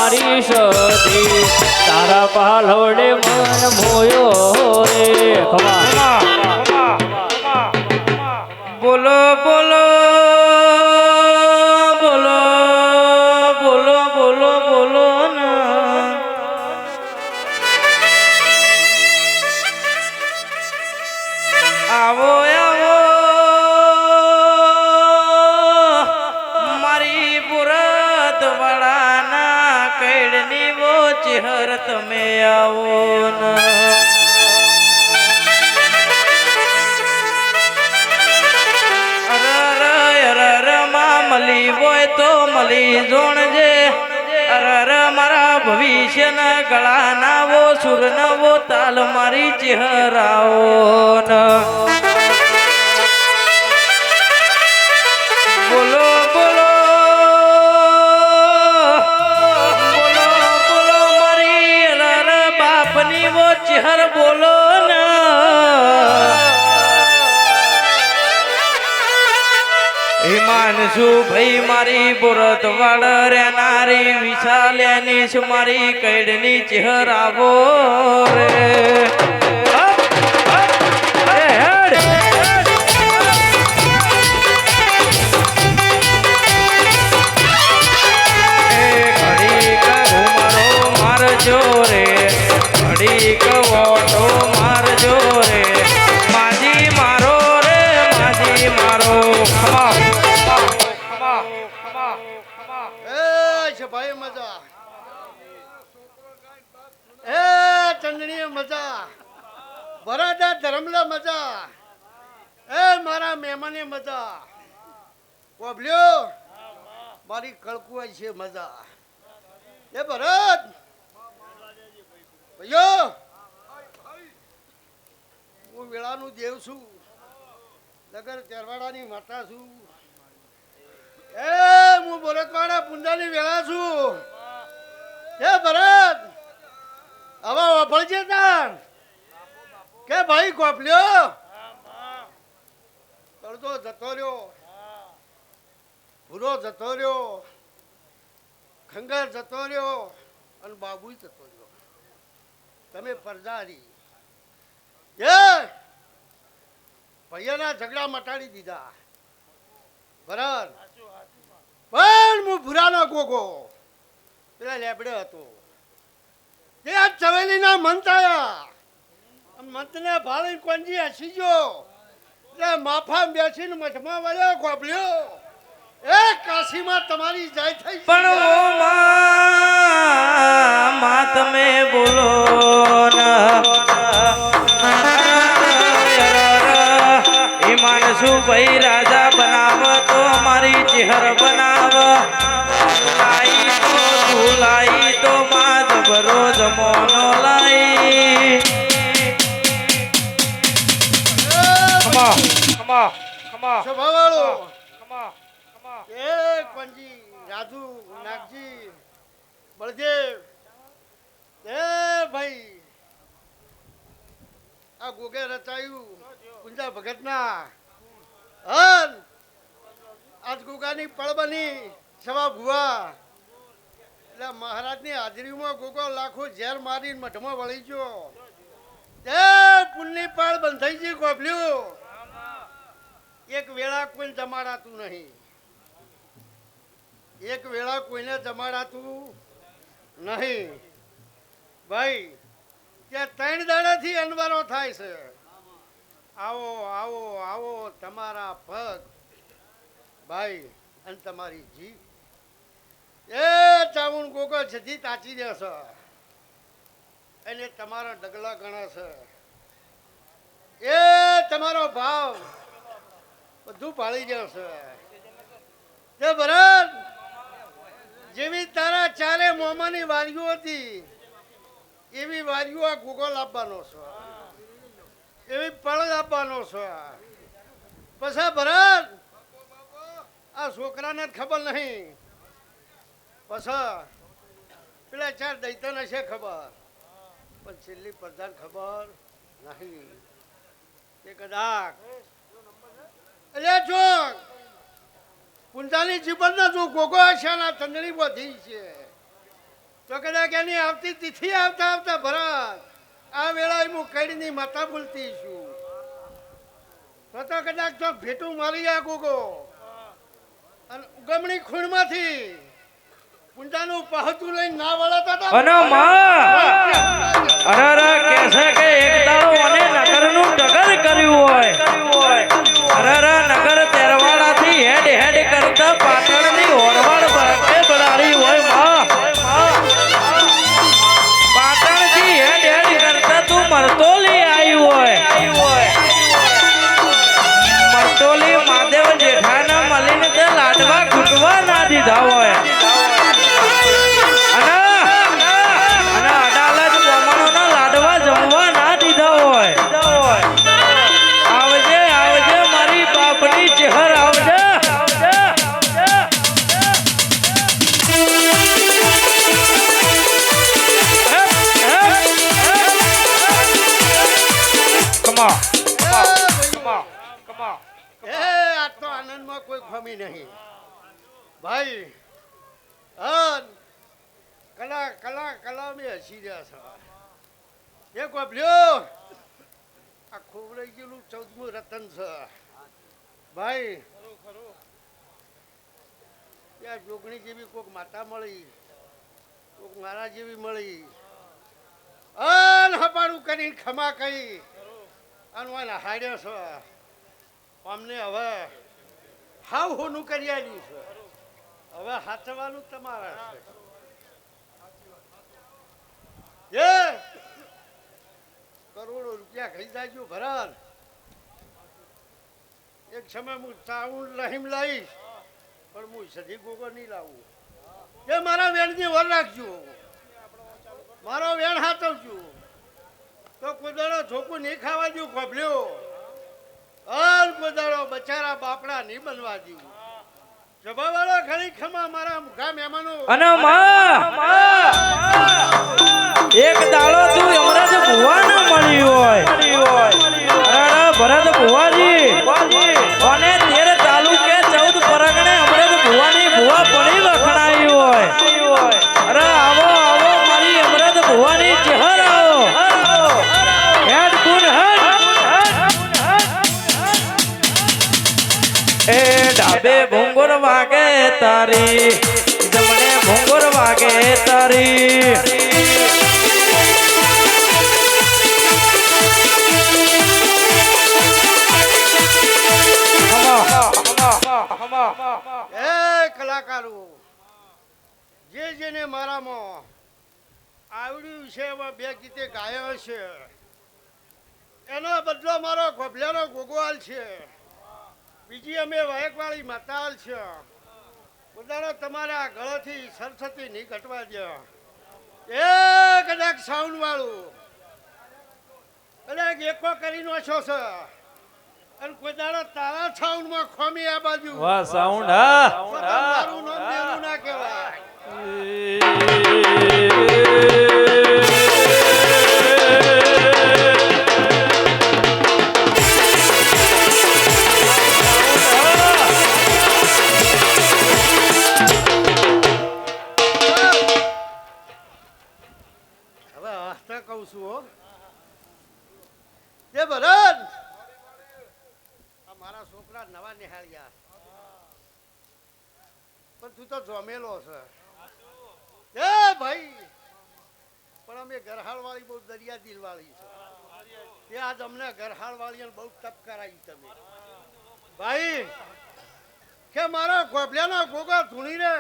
મારી સતી તારા પાલવડે મન મોયો રે ખમા બોલો બોલો બોલો બોલો બોલો બોલો ના આવો આવો મારી પુરત વાળાના કૈડની વો ચહેર તમે આવો ના મલી હોય તો મલી જોણજે અરર મારા ભવિષ્યના ગળા નાવો સુર નવો તાલ મારી ચહેરાઓ બોલો બોલો બોલો બોલો મારી અરર બાપની વો ચહેર બોલો હિમાંશુ ભાઈ મારી પુરત વાળ રેનારી વિશાલ્યાની મારી કૈડની ચહેરાવો રે ઘડીક ઘુમરો મારજો રે ઘડીક ઓટો મારજો રે માજી મારો રે માજી મારો ભાઈ મજા એ ચંદની મજા બરાડા ધરમલા મજા એ મારા મહેમાને મજા કોબલ્યો મારી કળકુઆ છે મજા એ ભરત ભાઈઓ હું વેળાનું દેવ છું નગર તેરવાડાની માતા છું એ હું ભરતવાડા પુંજાની વેળા છું હે ભરત હવે વાપરજે તાર કે ભાઈ કોપલ્યો તળતો જતો રહ્યો ભૂરો જતો રહ્યો ખંગર જતો રહ્યો અને બાબુ જતો રહ્યો તમે પરદારી એ ભૈયાના ઝઘડા મટાડી દીધા ભરત પણ હું ભૂરાનો ગોગો પેલા લેબડે હતો તે આ ચવેલીના મંત આયા મંતને ભાળી કોંજી હસી ગયો એટલે માફા બેસીને મઠમાં વળ્યો ગોબલ્યો એ કાશીમાં તમારી જાય થઈ પણ ઓ માં તમે બોલો હિમાંશુ ભાઈ રાજા બનાવ તો મારી ચહેર બનાવ લાઈ તો ઝુલાઈ તો માધ ભરો જમોનો લાઈ સ્વભાવવાળો એ કોંજી રાજુ નાગજી બળદેવ એ ભાઈ આ ગોગે રચાયું કુંજા ભગતના હન આજ ગોગાની પળ બની સવા ભુવા એટલે મહારાજની હાજરીમાં ગોગો લાખો ઝેર મારીને મઠમાં વળી ગયો તે પુલની પળ બંધાઈ ગઈ ગોભલ્યું એક વેળા કોઈ જમાડાતું નહીં એક વેળા કોઈને જમાડાતું નહીં ભાઈ ત્યાં 3 દાડાથી અનવારો થાય છે આવો આવો આવો તમારા પગ ભાઈ અને તમારી જીભ એ ચાવણ ગોગો જધી તાચી દેશે અને તમારા ડગલા ગણા છે એ તમારો ભાવ બધું પાળી જશે જે ભરત જેવી તારા ચારે મોમાની વારીઓ હતી એવી વારીઓ આ ગોગો લાવવાનો છે એવી પળ આપવાનો છે પછી ભરત આ છોકરાને જ ખબર નહીં પછી પેલા 4 દૈતન હશે ખબર પણ છેલ્લી પ્રધાન ખબર નહીં તે કદાચ એટલે જો પુંજાની જીવનના જો ગોગો હશે ને ચંદડી બધી છે કદાચ એની આવતી તિથિ આવતા આવતા ભરત આ વેળાએ હું કડીની માતા બોલતી છું તો કદાચ તો ભેટું મારી આ ગોગો અને ઉગમણી ખૂણમાંથી પુંજાનું પહોંચું લઈને ના વળતા હતા અને માં અરે કે છે કે એક દાડો મને નગરનું ડગર કર્યું હોય અરે નગર તેરવાડાથી હેડ હેડ કરતા પાટણની ઓરવાડ બરકે બરાડી હોય માં પાટણથી હેડ હેડ કરતા તું મરતોલી આવી હોય મરતોલી મહાદેવ જેઠાના મળીને તે લાડવા ખૂટવા ના દીધા હોય અને અડાલજ બ્રાહ્મણોના લાડવા જમવા ના દીધા હોય આવજે આવજે મારી બાપની ચહેર આવજે કમા એ આ તો આનંદમાં કોઈ ખમી નહીં ભાઈ અન કલા કલા કલા મેં હસી રહ્યા છે એ કોપલ્યો આ ખોવડાઈ ગયેલું 14મું રતન છે ભાઈ ત્યાં જોગણી જેવી કોક માતા મળી કોક મારા જેવી મળી અન હપાડું કરીને ખમા કહી અનવાન હાડ્યો છે અમને હવે હાવ હોનું કરી આલ્યું છે હવે હાચવાનું તમારા છે એ કરોડો રૂપિયા ખાઈ જાજો ભરત એક સમય હું ચાઉન લહીમ લઈશ પણ હું સધી ગોગો નહીં લાવું એ મારા વેણની વર રાખજો મારો વેણ હાચવજો તો કોદાળો ઝોકું નહીં ખાવા દઉં કોભલ્યો અલ કોદાળો બચારા બાપડા નહીં બનવા દઉં જબાવાળો ઘણી ખમા મારા મુખા મહેમાનો અને માં એક દાડો તું યમરાજ ભુવાને મળી હોય અરે ભરત ભુવાજી અને 13 તાલુકે 14 પરગણે અમરેજ ભુવાની ભુવા પડી વખણાઈ હોય અરે આવો આવો મારી અમરેજ ભુવાની ચહેર આવો હેડ ગુણ એ ડાબે ભૂંગુર વાગે તારી જમણે ભૂંગુર વાગે તારી એ કલાકારો જે જેને મારામાં આવડ્યું છે એવા બે ગીતે ગાયા છે એનો બદલો મારો ગોભલાનો ગોગવાલ છે બીજી અમે વાયકવાળી માતાલ છે બધાનો તમારા ગળાથી સરસ્વતી નહીં ઘટવા દે એ કદાચ સાઉન્ડ વાળું કદાચ એકો કરી નો છો છે અને કોઈ દાડો તારા સાઉન્ડમાં ખોમી આ બાજુ વાહ સાઉન્ડ હા તો મારું નામ દેવું ના કહેવાય હવે હસતા કહું છું હો એ ભરત આ મારા છોકરા નવા નિહાળ્યા પણ તું તો જોમેલો છે એ ભાઈ પણ અમે ગરહાળ વાળી બહુ દરિયા દિલ વાળી છે તે આજ અમને ગરહાળ વાળી બહુ તપ કરાવી તમે ભાઈ કે મારા ગોભલાના ગોગા ધૂણી રે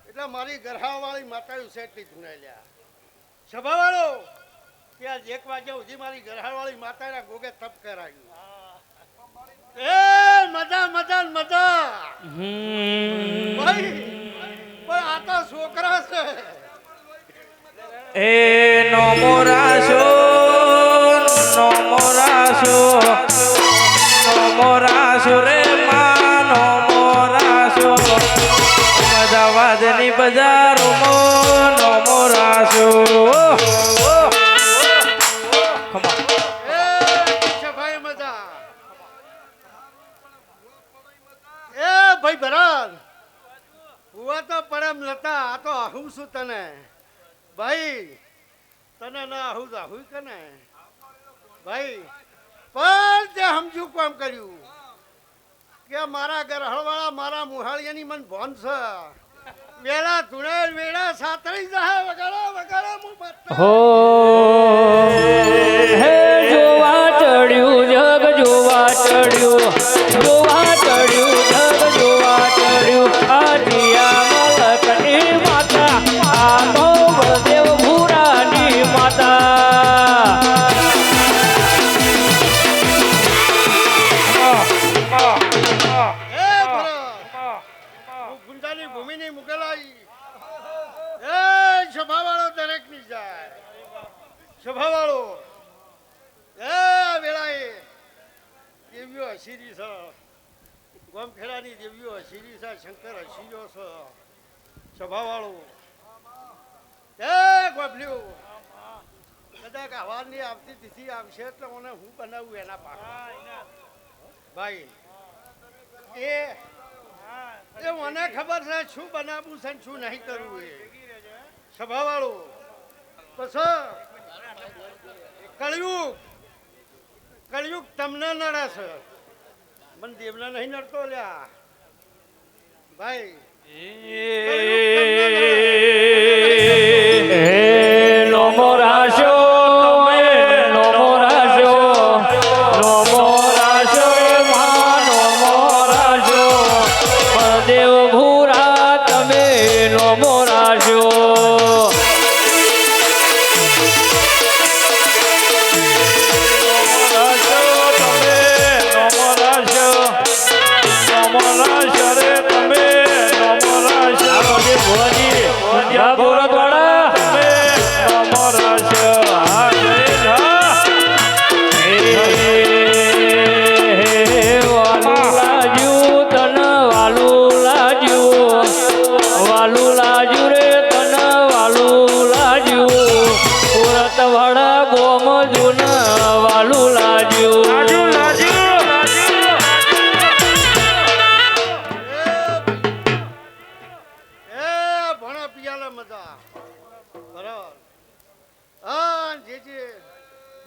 એટલે મારી ગરહાળ વાળી માતાયું સેટલી ધૂણાઈ લ્યા સભા વાળો કે આજ 1 વાગ્યા સુધી મારી ગરહાળ વાળી માતાના ગોગે તપ કરાવ્યું એ મજા મજા ને મજા ભાઈ પણ આ તો છોકરા છે એ નમોરાશો રે માં નમોરાશો અમદાવાદની બજારોમાં નમોરાશો એ સભાઈ મજા એ ભાઈ ભરત હુવા તો પરમ લતા આ તો હું છું તને ભાઈ તને ના આવું આવું કે ને ભાઈ પણ તે સમજુ કામ કર્યું કે મારા ગરહળવાળા મારા મુહાળિયાની મન ભોન છે વેળા ધુણેલ વેળા સાતળી જાય વગાડો વગાડો હું બતા હો હે જોવા ચડ્યું જગ જોવા ચડ્યું જોવા ચડ્યું જગ જોવા ચડ્યું આદિયા મલકની માતા આ તો બળદેવ ભૂરાની માતા એ ભરત હું ગુંજાની ભૂમિની મુકેલાઈ એ સભાવાળો દરેકની જાય સભાવાળો એ વેળાએ દેવીઓ હસીરી છે ગોમખેડાની દેવીઓ હસીરી છે શંકર હસીર્યો છે સભાવાળો એ ગોભલ્યો કદાચ આવારની આવતી તિથિ આવશે એટલે મને હું બનાવું એના પાક ભાઈ એ મને ખબર છે શું બનાવવું છે ને શું નહીં કરવું એ સભાવાળું પછી કળિયુગ તમને નડે છે મને દેવના નહીં નડતો લ્યા ભાઈ નમો રાશો નમો રાશો નમો રાશો માં નમો રાશો બળદેવ ભૂરા તમે નમો રાશો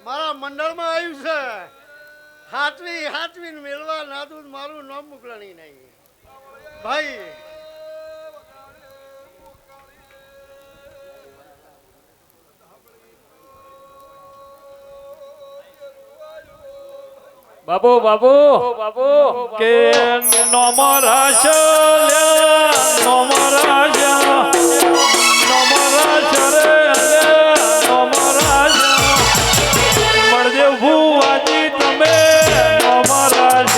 મારા મંડળમાં આવ્યું છે હાથવી મેળવા નાદું મારું નામ મોકલણી નહીં ભાઈ બાબુ બાબુ બાબુ કે નમરાશ નમરાશ નમરાશ રે નમરાશ બળદેવ ભુવાજી તમે નમરાશ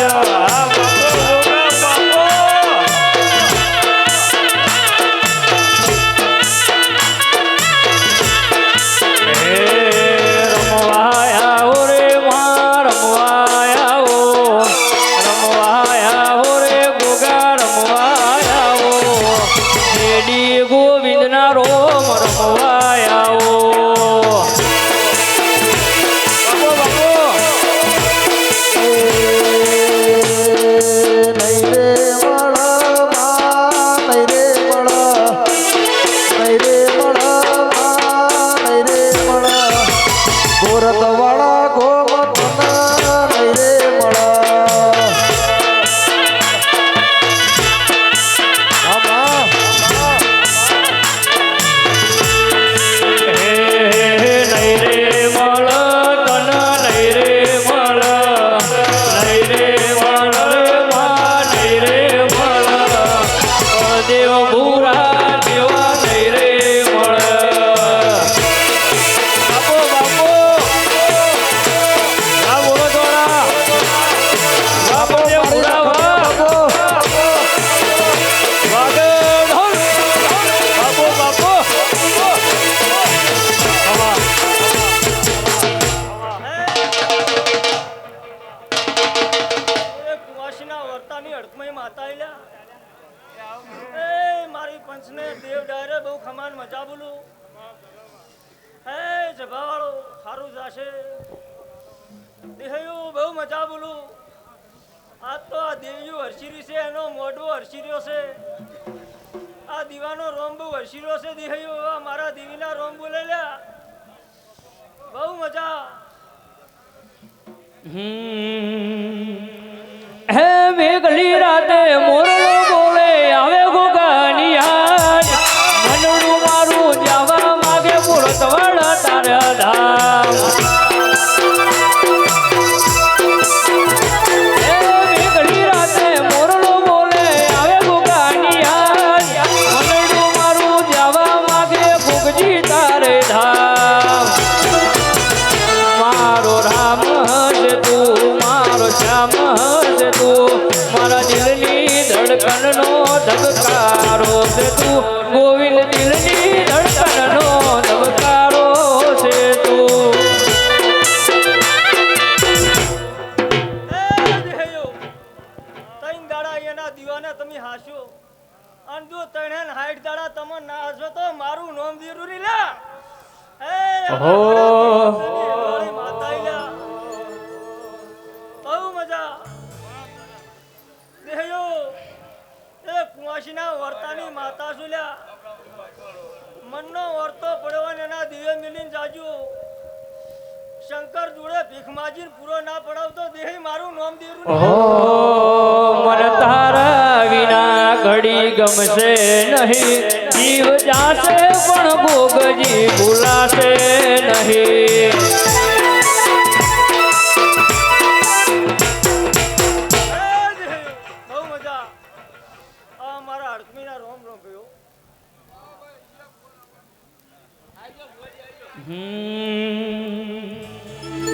ગોવિંદના રોમ રમવાયાઓ દીવાનો રોમ બહુ હસીરો છે દિહયો મારા દેવીના રોમ બહુ હે મેઘલી રાતે મોરલો બોલે આવે ગોગાની યાદ મનડું મારું જવા માગે મૂર્ત વાળા તારા ધામ હે મેઘલી રાતે મોરલો બોલે આવે ગોગાની યાદ મનડું મારું જવા માગે ભોગજી તારે ધામ મારો રામ હશે તું મારો શ્યામ હશે તું મારા દિલની ધડકનનો ધબકારો છે તું ગોવિંદ દિલની ધડકનનો ધબકારો છે તું ત્રણ દાડા એના દીવાને તમે હાસ્યો અને જો ત્રણે 60 દાડા તમે ના હાસો તો મારું નામ જરૂરી લે ઓહો. માતા લ્યા બહુ મજા દેહયો એ કુંવાસીના વર્તાની માતા છું લ્યા મનનો વર્તો પડવા ને એના દિવ્ય મિલીને જાજુ શંકર જોડે ભીખ માજીને પૂરો ના પડાવતો દેહી મારું નામ દેરું ઓહો મન તારા વિના ઘડી ગમશે નહીં જીવ જાશે પણ ભોગજી ભૂલાશે નહીં બહુ મજા આ મારા હડકમીના રોમ રોમ ભયો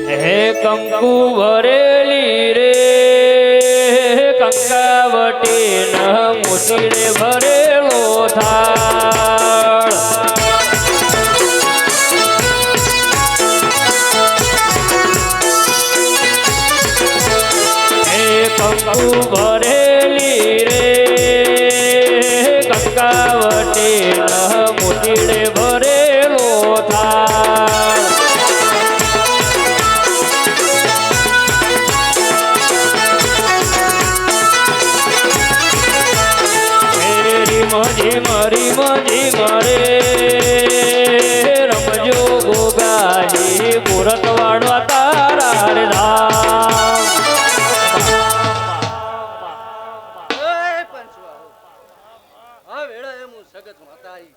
હે કંકુ ભરેલી રે કંકાવટી ન મોતીડે ભરેલો થાળ હે કંકુ ભરેલી રે કંકાવટી ન મોતીડે ભરેલો થાળ મજી મરી મજી મરે રમજો ગોગાજી મુરત વાળવા તારા રે ધામ આ વેળાએ હું સગત માતાઈ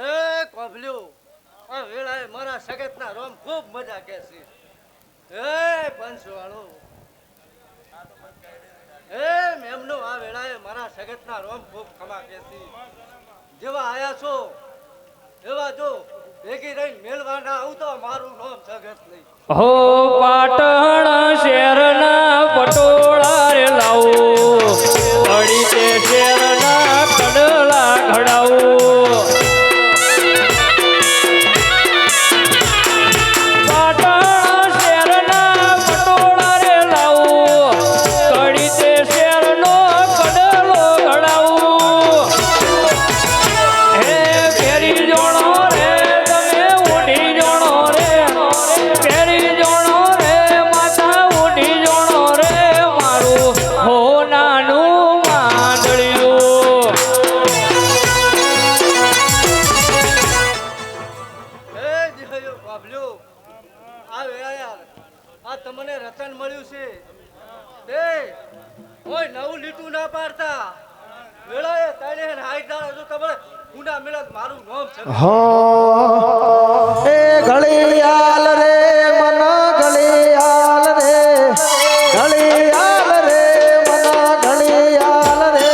એ કોભલ્યો આ વેળાએ મારા સગતના રોમ ખૂબ મજા કેસી એ પંચવાળો એ મેમનો આ વેળાએ મારા સગતના રોમ ખૂબ ખમા કેસી જેવા આયા છો એવા જો ભેગી રહીને મેલવાના આવું તો મારું નામ સગત નહીં હો પાટણ શેરના પટોળા રે લાવો પડી તે શેરના કડલા ઘડાવો પાટણ શેરના પટોળા રે લાવો કડી તે શેરનો કડલો ઘડાવો હે ફેરી જોણો રે તમે ઉડી જોણો રે ફેરી જોણો રે માતા ઉડી જોણો રે મારું હો નાનું માંડળિયું એ જીહયો કોભલ્યો આ વેળાએ આ તમને રતન મળ્યું છે તે ઓય નવું લીટું ના પાડતા વેળાએ તને હાઈટ દાડા જો તમે ગુના મિલત મારું નામ છે એ ઘડિયાળ રે મન ઘડિયાળ રે ઘડિયાળ રે મન ઘડિયાળ રે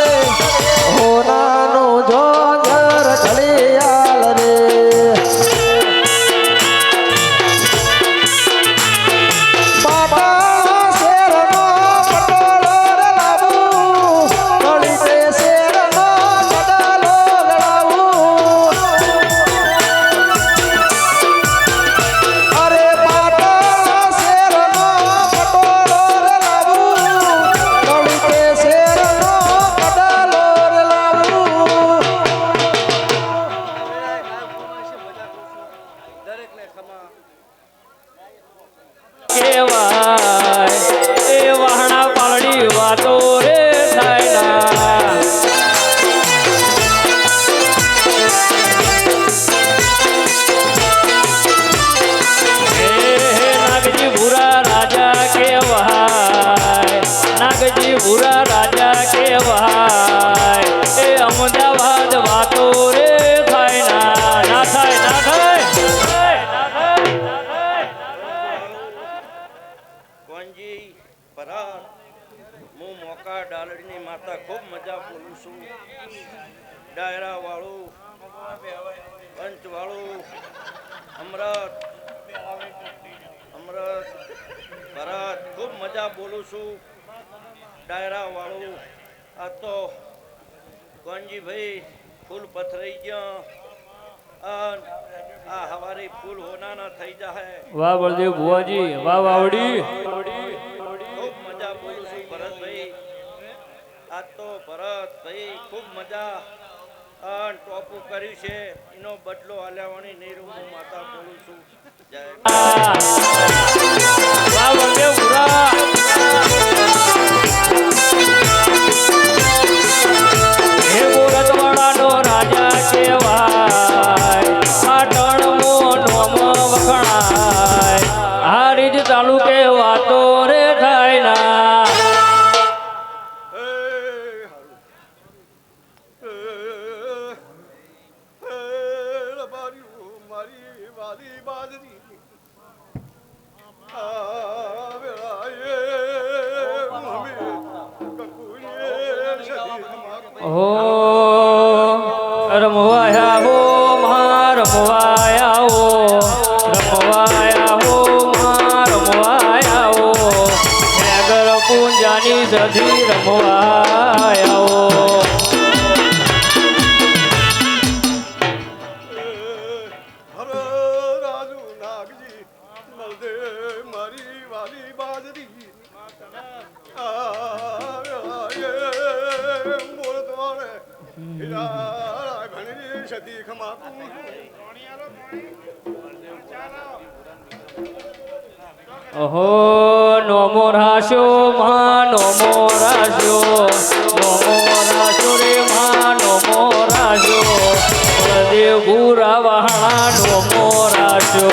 હોનાનું જોંજર ઘડિયાળ રે બાબા શેરનો પટોળો રે લાવું ઘડી તે શેરનો કડલો લડાવું ડાયરા વાળું પંચ વાળું અમૃત અમૃત ભરત ખૂબ મજા બોલું છું ડાયરા વાળું આ તો કોનજીભાઈ ફૂલ પથરાઈ ગયા આ હવારે ફૂલ હોનાના થઈ જાય વાહ બળદેવ ભુવાજી વાહ વાવડી ખૂબ મજા બોલું છું ભરતભાઈ આ તો ભરતભાઈ ખૂબ મજા ટોપું કર્યું છે એનો બદલો આલ્યાવાણી નેરું હું માતા બોલું છું જય વાહ બળદેવ ભુરા હે મોરતવાડાનો રાજા કહેવાય પાટણમો નોમ વખણાય આ રીત તાલુકે વાતો રે થાય ના મારી વાલી બાજરી હો રમવાયા હો મહા રમવાયા હો રમવાયા હો મહા રમવાયા હો નગર પૂંજાની સધી રમવાયા હો રાજુ નાગજી મળદે મારી વાલી બાજરી ઘણી સતી ખમાતું ઓહો નોમો રાશો મહા નોમો રાશો રે મહા નોમો રાશો દેવ ગુરા વહાણા નોમો રાશો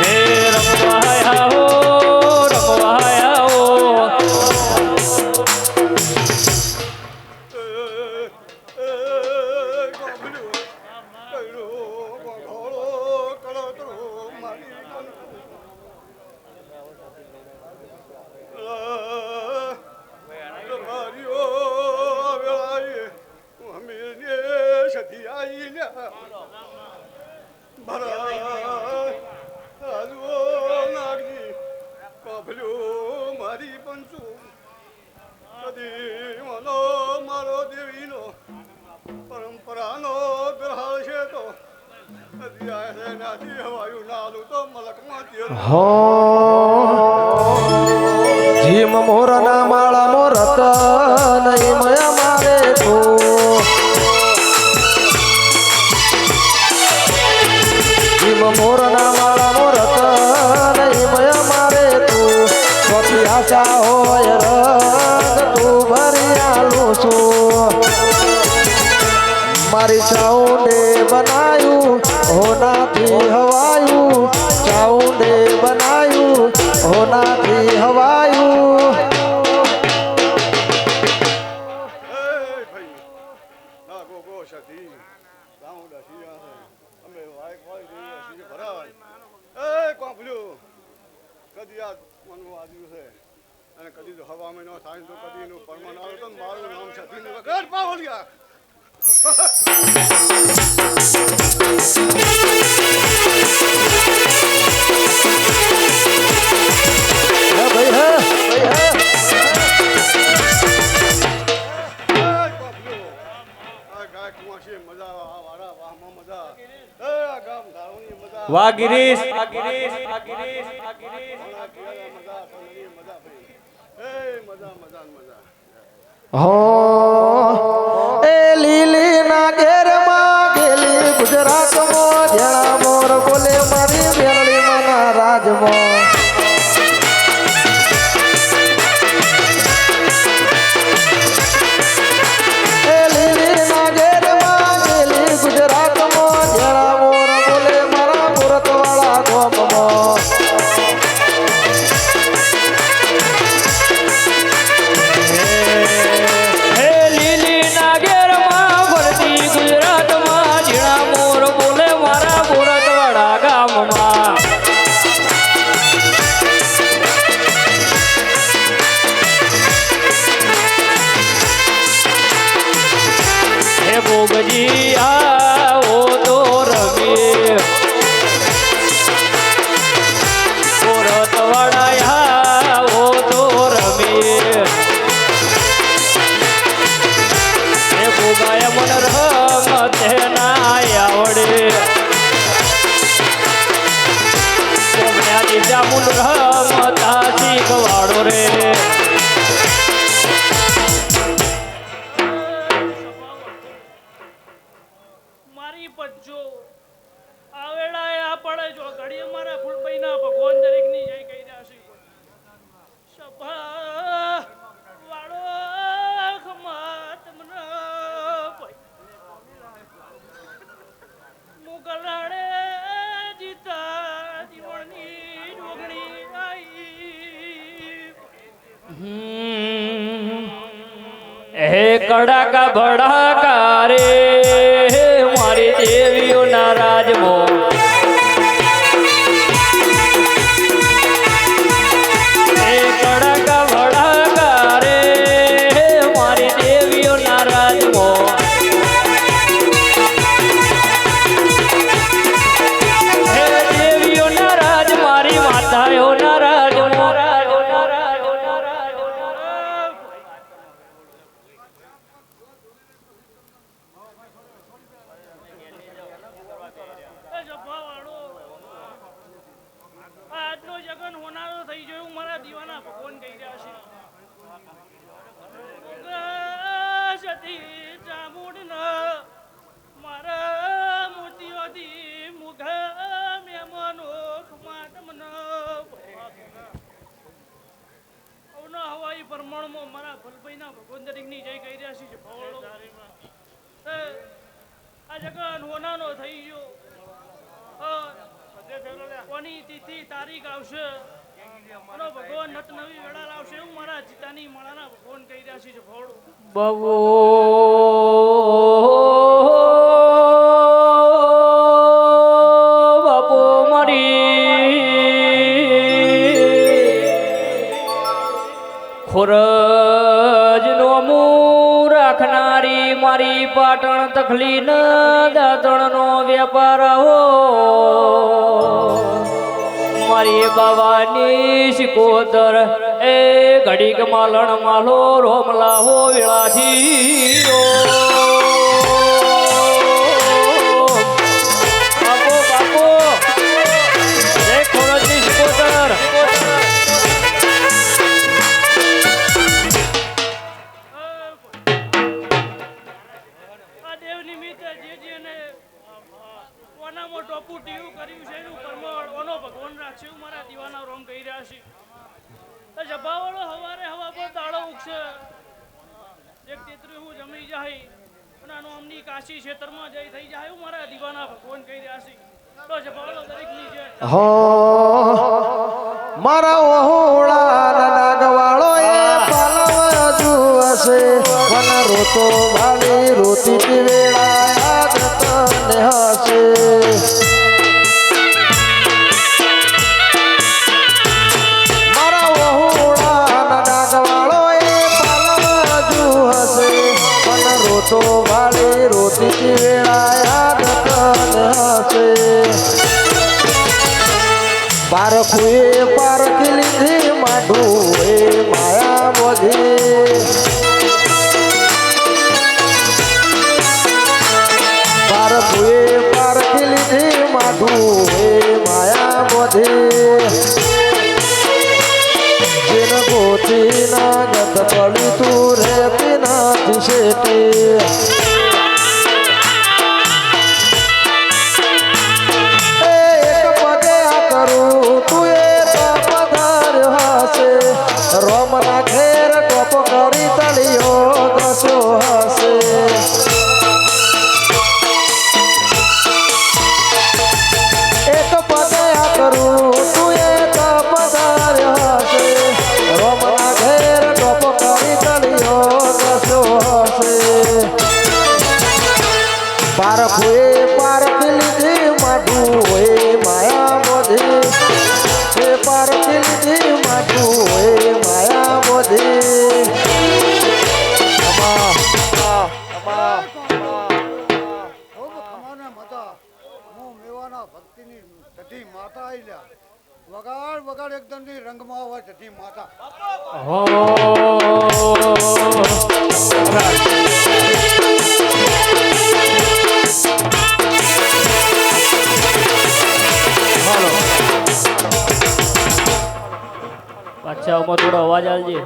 હે રમવાયા હો રમવાયા હો મારી પંચુ કદી મનો મારો દેવીનો પરંપરાનો ગ્રહ છે તો કદી આ નાથી હવાયું નાલું તો મલકમાં તેલ હો જીમ મોરના માળા મોરત નહીં મયા મારે તો જીમ મોરના માળા મોરત નહીં મયા મારે તું સ્વતી આશા હોય રંગ તું ભરી આલું છું મારી ચાઉંડે બનાયું હોનાથી હવાયું ચાઉંડે બનાયું હોનાથી હવાયું ભાઈ ના ગો સતી ગાઉં દસી અમે વાય કોઈ દે સી ભરાય એ કોંભલ્યું કદી આ મનવું આવ્યું છે અને કદી તો હવા મહિનો થાય તો કદી નું પરમાન આવે તો મારું નામ સતી નું વગર પાવલિયા વાહ ગિરીશ હો એ લીલી ના ઘેરમાં ગેલી ગુજરાતમાં જણા મોર બોલે મારી બેરડી માના રાજમાં એ લીલી ના ઘેરમાં ગેલી ગુજરાતમાં જણા મોર બોલે મારા મુરતવાળા ગોમમાં હે લીલી નાગેરમાં ભરતી ગુજરાતમાં ઝીણા મોર બોલે મારા ફૂગજી આવો તો રમીએ કોરતવાડા આવો તો રમીએ એ ફૂગાય મન રમતે ના આવડે સોમનાથી જામુન રમતા શીખવાડો રે મારી પજ્જો આવેડા આ પડે જો ઘડીએ મારા ફૂલભાઈના ભગવાન દરેકની જય કહી રહ્યા છે સભા વાળો ખમાત મને મુગલાડે જીતા જીવણની જોગણી આઈ હે કડાકા ભડાકા રે મારી દેવીઓના રાજમાં હે કડાકા ભડાકા રે મારી દેવીઓના રાજમાં હે દેવીઓના રાજ મારી માતાઓના રાજમાં આજનો જગન હોનારો થઈ ગયો મારા દીવાના ભગવાન કહી રહ્યા છે સતી ચામુંડના મારા મોતીઓથી મુખ મહેમાનો ખમાતમના અવના હવાઈ પ્રમાણમાં મારા ભલભાઈના ભગવાન દરેકની જય કહી રહ્યા છે ભવળો આ જગન હોનાનો થઈ ગયો કોની તિથિ તારીખ આવશે અને ભગવાન નત નવી વેળા લાવશે એવું મારા જીતાની માળાના ભગવાન કહી રહ્યા છે ભવળો બબો બાપો મારી ખોરજ નો મું રાખનારી મારી પાટણ તખલી ન દાંતણ નો વેપાર હો મારી બાવાની શિકોતર એ ઘડીક માલણ માલો રોમલા હો વેળાથી બાપો બાપો જય ખોરજની શિકોતર આ દેવ નિમિત્તે જે ને ઓનામાં ટોપુ ટીવું કર્યું છે એનું પરમળ ઓનો ભગવાન રાખશે એવું મારા દીવાના રોમ કહી રહ્યા છે તો જભાવાળો હવારે હવા પર દાડો ઉગશે એક તેતરી હું જમી જાય અને આનો અમની કાશી ક્ષેત્રમાં જઈ થઈ જાય એવું મારા દીવાના ભગવાન કહી રહ્યા છે તો જભાવાળો દરેકની જય હો મારા ઓહોળા નાગવાળો એ પાલવ જુવશે વન રોતો ભાલી રોતી વેળા યાદ તને હશે મારા ઓહોળા નાગવાળો એ પાલવ જુવશે વન રોતો ભાલી રોતી વેળા યાદ તને હશે પારખુએ પારખી લીધી માઢું એ માયા બોધી પારખુએ પારખી લીધી માઢું એ માયા બોધી જેન ગોતી ના ગત પડી તું રેતી નથી શેટી રોમના ઘેર ટોપ કરી તળિયો દસો હશે એક પદે આ કરું તું એ તપદાર હશે રોમના ઘેર ટોપ કરી તળિયો દસો હશે પારખુએ પારખી લીધી માઢું હોય માયા બોધી પારખી લીધી માઠું હોય માયા બોધી આઈ લ્યા વગાડ વગાડ એકદમ ની રંગમાં હોય જતી માતા હો પાછામાં થોડો અવાજ આવજે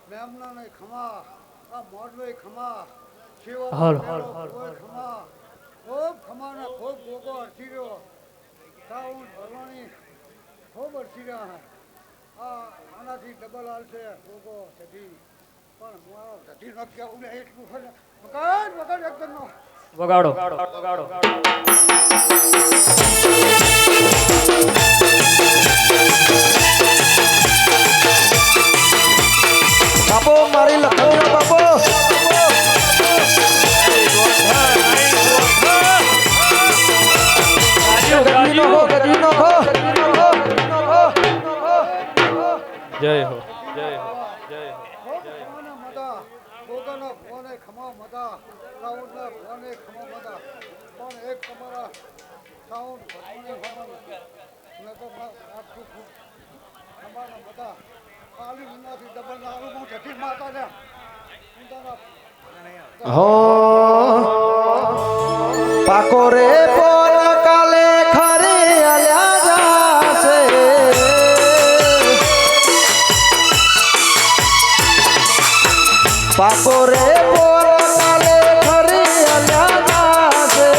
મેમના ને ખમા આ મોડવે ખમા સેવા હાલ, ખમા ખૂબ ખમા ને ખૂબ ગોગો અરસી રહ્યો સાઉન્ડ ભરવાની ખૂબ અરસી રહ્યા આ આનાથી ડબલ હાલશે ગોગો સધી પણ મારો સધી નો કેવું ને એટલું ખરે વગાડ વગાડ એકદમ નો વગાડો બાપો મારી લખણના બાપો ગજવીનો હો ગજવીનો હો જય હો ખૂબ ખમાના મદા ગોગાના ભોને ખમા મદા સાઉન્ડના ભોને ખમા મદા પણ એક તમારા સાઉન્ડ ભરવાની હોવાનું ન તો આખું ખમાના મદા ખાલી ઉનાથી ડબલ નારું હું જતી માતા ને હો પાકો રે પોર કાલે ખરી અલ્યા જાશે પાકો રે પોર કાલે ખરી અલ્યા જાશે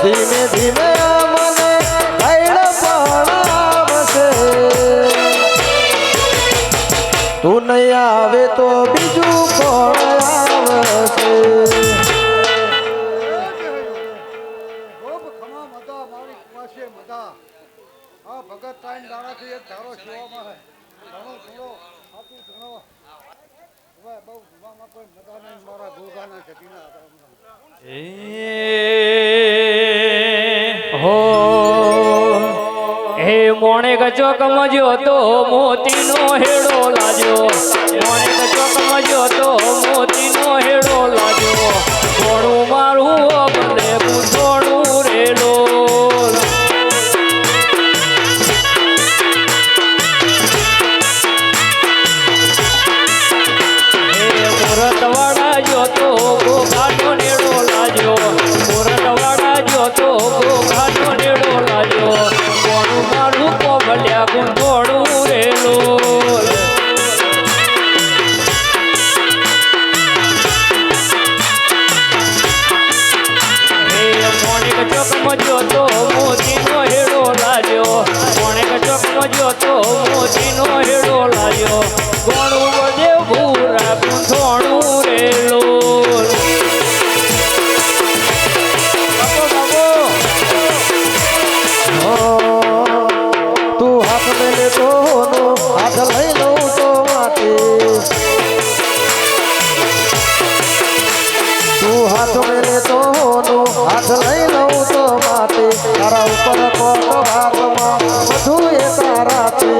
ધીમે ધીમે મને ભૈડ પડાવશે તું નહીં આવે તો બીજું કોણ આવશે ખૂબ ખમા મદા મારી પાસે મદા આ ભગત ટાઈમ દાડાથી એક ધારો સેવામાં હે ઘણો ઘણો આટલું ઘણો હવે બહુ ગુવામાં કોઈ મદા નહીં મારા ગોગાના જતીના હો હે મોણે ચોક મજો તો મોતીનો હેડો લાજો મોણે ચોક મજો તો મોતીનો હેડો લાજો ઘોડું મારું બદલે પૂછોડું રેલો મુરતવાડા જો તો ગોગાનો નેડો લાજો મુરતવાડા જો તો ગોગાનો નેડો લાજો કોણું મારું કોબલ્યા ગુંદોડું રેલો મોણેક ચોકમાં જો તો મોતીનો હેડો લાજો મોણેક ચોકમાં જો તો મોતીનો હેડો લાજો કોણું બધે ભૂરા ગુંદોડું રેલો તું હાથ મેલે તો હાથ લઈ લઉં તો માતે તું હાથ મેલે તો હાથ લઈ લઉં તો માતે તારા ઉપર કોટ ભાગમાં બધું એ તારા છે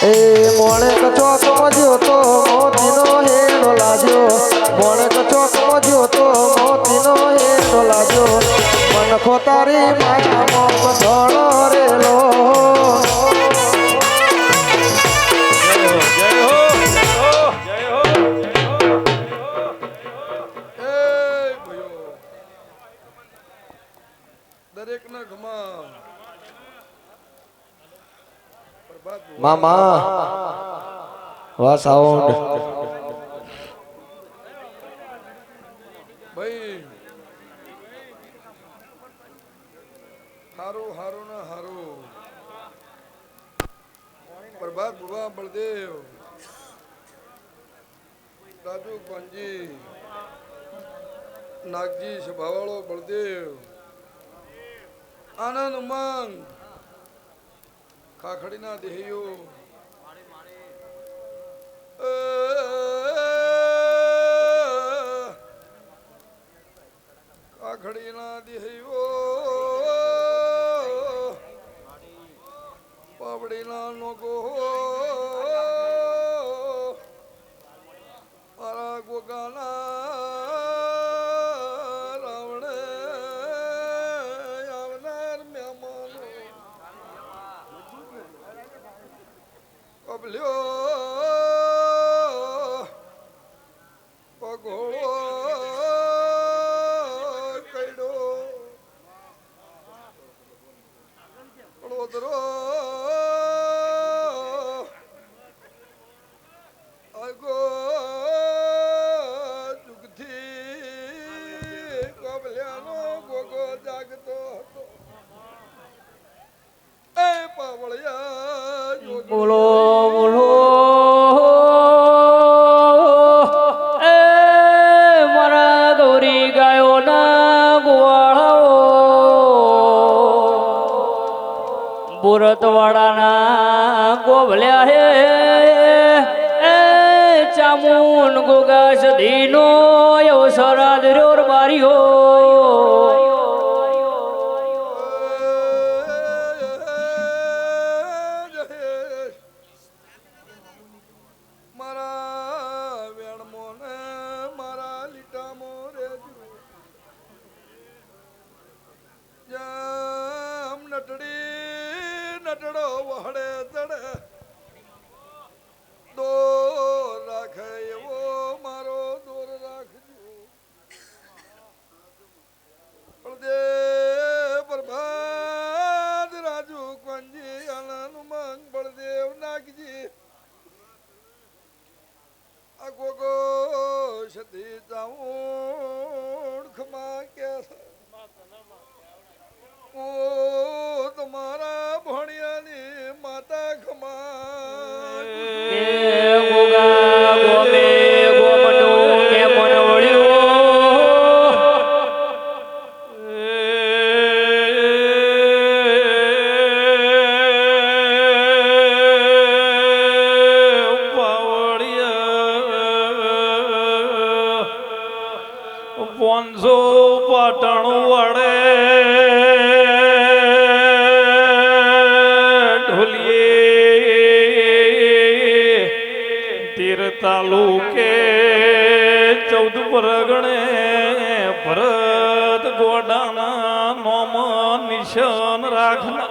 એ મોણેક ચોક મજ્યો તો મોતીનો હેડો લાજો મોણેક ચોક મજ્યો તો મોતીનો હેડો લાજો મન ખોતારી માયામાં ધોળો રેલો દરેકના ઘમા મામા વાહ સાઉન્ડ ભાઈ હારું હારું ના હારું પ્રભાત બુવા બળદેવ દાદુ પંજી નાગજી સભાવાળો બળદેવ આનંદ ઉમંગ ખાખડીના દેહીઓ ખાખડીના દેહીઓ પાવડીના નોગો મારા ગોગાના રાવણે બબલ્યો પગોળો કઈડો વડોદરો આગો જુગથી કબલ્યાનો ગોગો જાગતો હતો એ પાવળિયા જોગી બોલો બોલો એ મારા ગૌરી ગાયોના ગોવાળાઓ બુરતવાડાના ગોભલ્યા હે એ ચામુન ગોગા સધીનો એવો સરાદ રોર બારીઓ મારા વેણમોને મારા લીટામો રેજો જેમ નટડી નટડો વહડે ચડે દોર રાખે એવો મારો દોર રાખજો બળદે પ્રભાત રાજુ કોંજી આનંદ મંગ બળદેવ નાગજી આ ગોગો સતી જાઉં ખમા કે ઓ તમારા ભણિયાની માતા ખમા એ ગોગા ગોમે ગોમનું કે પોનસો પાટણ વડે ઢોલીએ તીર તાલુકે 14 પરગણે ભરત ગોડાના નોમ નિશાન રાખના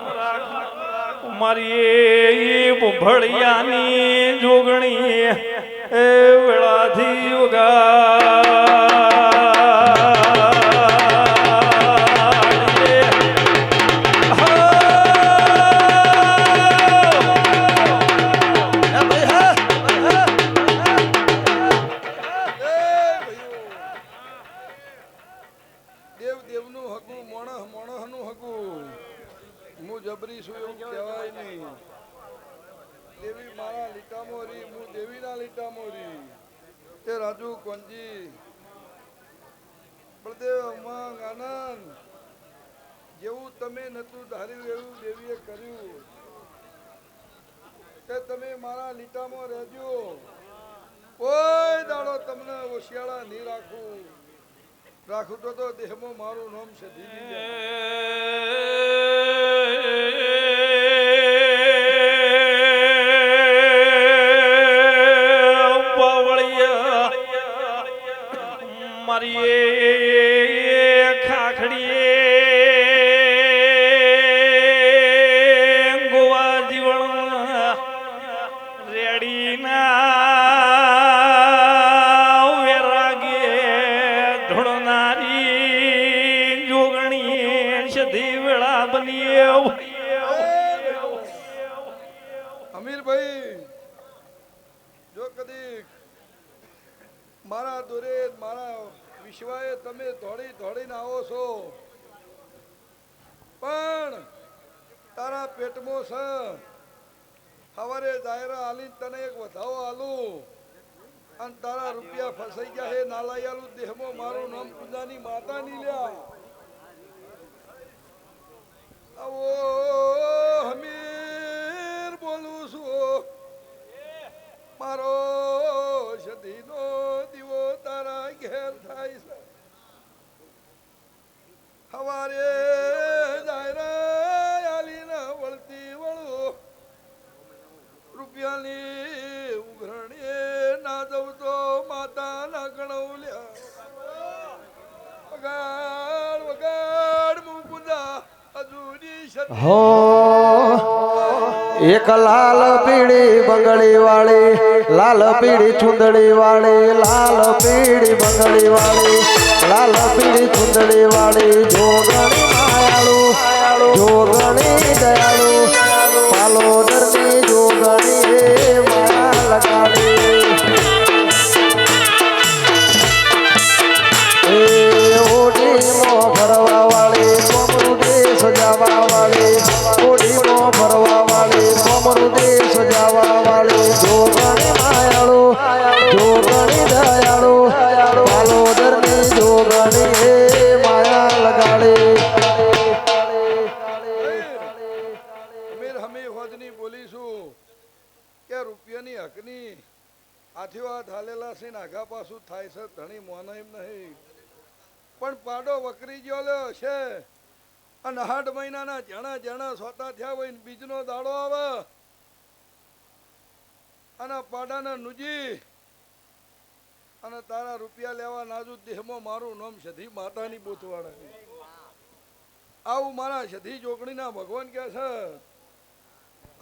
મારી ભળિયાની જોગણી એ વેળાથી દેવ દેવનું હકું મોણહ મોણહનું હકું હું જબરી છું એવું કહેવાય નહીં દેવી મારા લીટામો રી હું દેવીના લીટામો રી તે રાજુ કોંજી બળદેવ ઉમંગ આનંદ જેવું તમે નતું ધાર્યું એવું દેવીએ કર્યું કે તમે મારા લીટામાં રહેજો કોઈ દાડો તમને ઓશિયાળા નહીં રાખું રાખું તો દેહમાં મારું નામ છે દીદી મારી ખાખડીએ ગોવા જીવણ રેડીના વેરાગે ધોળનારી જોગણી સધી વેળા બનીએ અમીરભાઈ જો કદી મારા દોરે મારા વિશ્વાએ તમે દોડી દોડીને આવો છો પણ તારા પેટમાં છે સવારે દાયરા આલી તને એક વધાવો આલું અને તારા રૂપિયા ફસાઈ ગયા હે નાલાઈ આલું દેહમાં મારું નામ પૂજાની માતા ની લ્યા આવો હમીર બોલું છું મારો સદીનો દીવો તારા ઘેર થાય છે સવારે દાયરા આલીને વળતી વળું રૂપિયાની ઉઘરણીએ ના જવું તો માતા ના ગણવલ્યા વગાડ વગાડ મુકુદા હજુરી હો એક લાલ પીળી બંગડી વાળી, લાલ પીળી ચુંદડી વાળી, લાલ પીળી બંગડી વાળી, લાલ પીળી ચુંદડી વાળી, જોગણી માયાળુ, જોગણી દયાળુ, પાલોદરની જોગણી માયા લગાડી. એ ઓઢીમાં ફરવા વાળી, કોમરું દેશ સજાવા વાળી, ઓઢીમાં ફરવા વાળી, કોમરું દેશ સજાવા વાળી, જોગણી માયાળુ, જોગણી દયાળુ, પાલોદરની જોગણી હે માયા લગાડી. અમીર હમી હોદની બોલીશું કે રૂપિયાની હકની હાથીઓ હાથ હાલેલા છે ને આગા પાછું થાય છે ધણી મોના એમ નહીં પણ પાડો વકરી ગયો લ્યો છે અને 8 મહિનાના જણા જણા સોતા થયા હોય ને બીજનો દાડો આવે અને પાડાના નુજી અને તારા રૂપિયા લેવા નાજુ દેહમાં મારું નામ સધી માતાની બોતવાડા આવું મારા સધી જોગણીના ભગવાન કહે છે.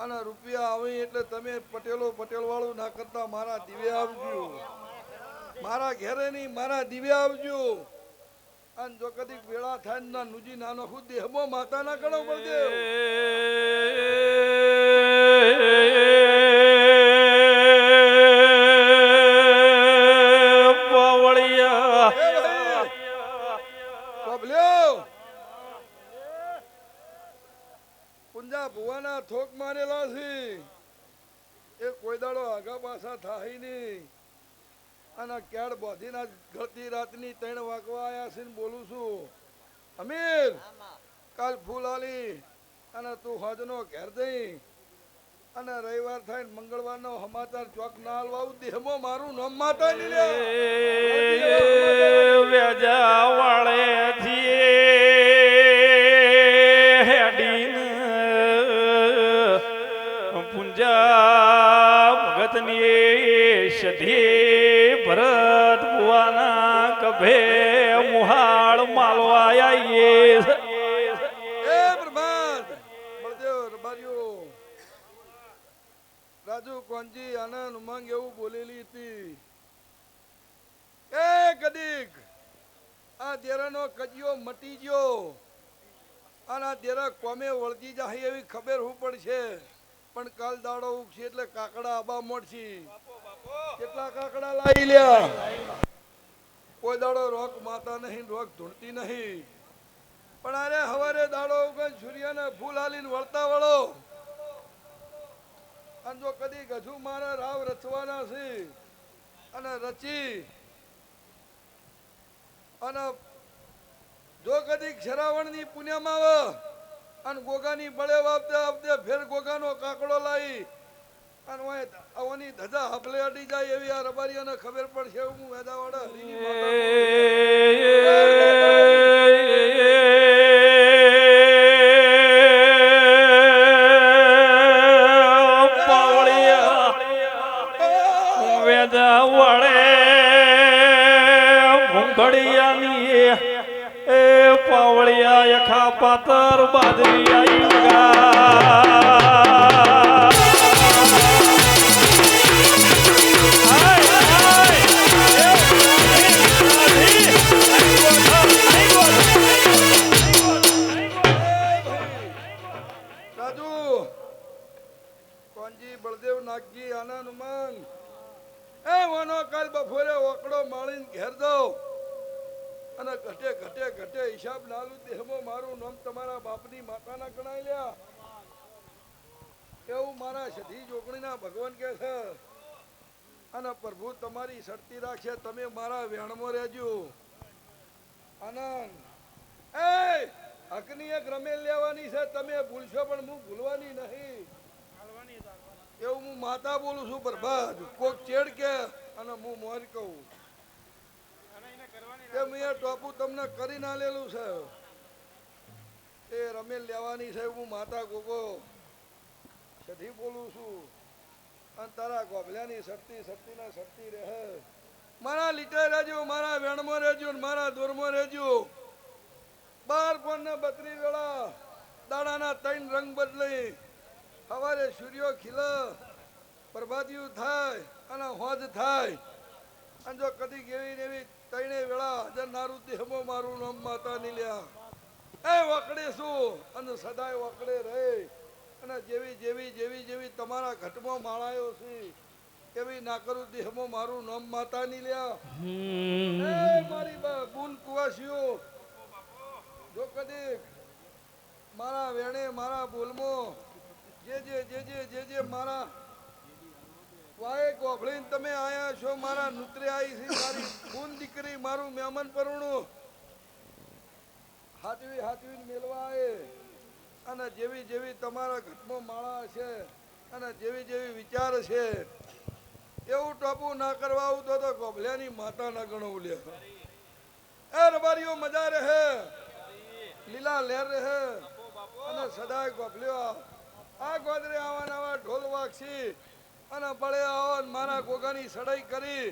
અને રૂપિયા આવી એટલે તમે પટેલો પટેલ વાળું ના કરતા મારા દીવે આવજો, મારા ઘેરે નહીં મારા દીવે આવજો. અને જો કદી વેળા થાય ના નુજી નાનો ખુદ દેહમાં માતા ના ગણો પડે. પુંજા ભુવાના થોક મારેલા છે એ કોઈ દાડો આગા પાછા થાય નહીં. અને ક્યાડ બોધીના ગળતી રાતની 3 વાગવા આવ્યા છે ને બોલું છું અમીર કાલ ફૂલ આલી અને તું હોજનો ઘેર જઈ અને રવિવાર થાય ને મંગળવારનો સમાચાર ચોક ના હાલવા દેહમાં મારું નામ માતા ની લે વેજા વાળે ભગતની સધી ભરત બુવાના કભે મુહાળ માલવાયા એ પ્રભાત બળદેવ રબારીઓ રાજુ કોંજી આનંદ ઉમંગ એવું બોલેલી હતી એ કદીક આ દેરાનો કજિયો મટી ગયો અને આ દેરા કોમે વળગી જાય એવી ખબર હું પડશે. પણ કાલ દાડો ઉગશે એટલે કાકડા આબા મોડશી. કેટલા કાકડા લાવી લ્યા કોઈ દાડો રોક માતા નહીં, રોક ધૂણતી નહીં. પણ અરે હવારે દાડો ઉગે સૂર્યને ફૂલ હાલીને વળતા વળો. અને જો કદી ગજુ મારા રાવ રચવાના છે અને રચી અને જો કદી શરાવણની પુણ્યમાં આવે અને ગોગાની બળે વાપતે વાપતે ફેર ગોગાનો કાકડો લાવી અને આવવાની ધજા હપલે અડી જાય એવી આ રબારીઓને ખબર પડશે. હું વેદાવાડા હરીની પાવળિયા વેદા વળે ભૂંગળિયાની એ પાવળિયા યખા પાતર બાદરી આઈ રાજુ કોંજી બળદેવ નાગજી આનંદ ઉમંગ એ વાનો કાલ બપોરે ઓકડો માળીને ઘેર જાઓ અને ઘટે ઘટે ઘટે હિસાબ નાલું દેહમાં મારું નામ તમારા બાપની માતાના ગણાય લ્યા એવું મારા સધી જોગણીના ભગવાન કહે છે. અને પ્રભુ તમારી શરતી રાખશે તમે મારા વેણમાં રહેજો. આનંદ એ હકની એક રમેલ લેવાની છે તમે ભૂલશો પણ હું ભૂલવાની નહીં એવું હું માતા બોલું છું. પ્રભાત કોક ચેડ કે અને હું મોર કહું કે મેં ટોપુ તમને કરી ના લેલું છે એ રમેલ લેવાની છે હું માતા ગોગો સધી બોલું છું. અને તારા ગોભલાની શક્તિ શક્તિના શક્તિ રહે. મારા લીટે રહેજો, મારા વેણમાં રહેજો, મારા દોરમાં રહેજો. 12 કોણ ને 32 વેળા દાડાના 3 રંગ બદલી સવારે સૂર્યો ખીલે પ્રભાતિયું થાય અને હોજ થાય અને જો કદી એવી ને એવી તૈણે વેળા હાજર નારું દેહમાં મારું નામ માતા ની લ્યા એ વકડે શું અને સદાય વકડે રહે અને જેવી જેવી જેવી જેવી તમારા ઘટમાં માળાયો છે એવી ના કરું દેહમાં મારું નામ માતા ની લ્યા એ મારી બુન કુવાસીઓ જો કદી મારા વેણે મારા બોલમાં જે મારા વાય ગોભળીને તમે આયા છો મારા નુત્રે આવી છે મારી બુન દીકરી મારું મહેમાન પરણું હાથવી મેળવા આવે અને જેવી જેવી તમારા ઘટમાં માળા છે અને જેવી જેવી વિચાર છે એવું ટોપું ના કરવા આવું તો ગોભલિયાની માતા ના ગણવું લે એ રબારીઓ મજા રહે લીલા લહેર રહે અને સદાય ગોભલ્યો આ ગોદરે આવા નવા ઢોલ વાગશી અને બળે આવો મારા ગોગાની સડાઈ કરી